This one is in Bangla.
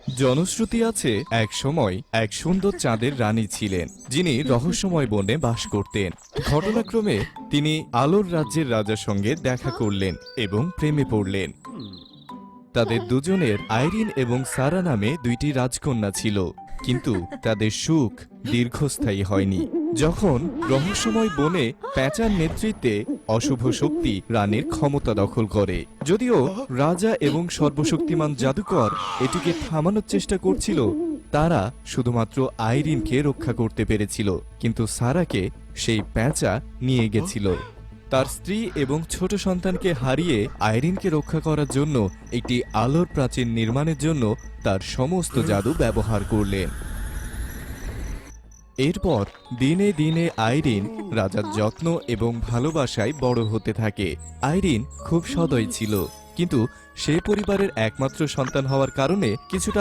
জনশ্রুতি আছে এক সময় এক সুন্দর চাঁদের রানী ছিলেন, যিনি রহস্যময় বনে বাস করতেন। ঘটনাক্রমে তিনি আলোর রাজ্যের রাজার সঙ্গে দেখা করলেন এবং প্রেমে পড়লেন। তাদের দুজনের আইরিন এবং সারা নামে দুইটি রাজকন্যা ছিল, কিন্তু তাদের সুখ দীর্ঘস্থায়ী হয়নি। যখন রহস্যময় বনে প্যাঁচার নেতৃত্বে অশুভ শক্তি রানীর ক্ষমতা দখল করে। যদিও রাজা এবং সর্বশক্তিমান জাদুকর এটিকে থামানোর চেষ্টা করছিল, তারা শুধুমাত্র আইরিনকে রক্ষা করতে পেরেছিল, কিন্তু সারাকে সেই প্যাঁচা নিয়ে গেছিল। তার স্ত্রী এবং ছোট সন্তানকে হারিয়ে আইরিনকে রক্ষা করার জন্য একটি আলোর প্রাচীর নির্মাণের জন্য তার সমস্ত জাদু ব্যবহার করলেন। এরপর দিনে দিনে আইরিন রাজার যত্ন এবং ভালোবাসায় বড় হতে থাকে। আইরিন খুব সদয় ছিল, কিন্তু সে পরিবারের একমাত্র সন্তান হওয়ার কারণে কিছুটা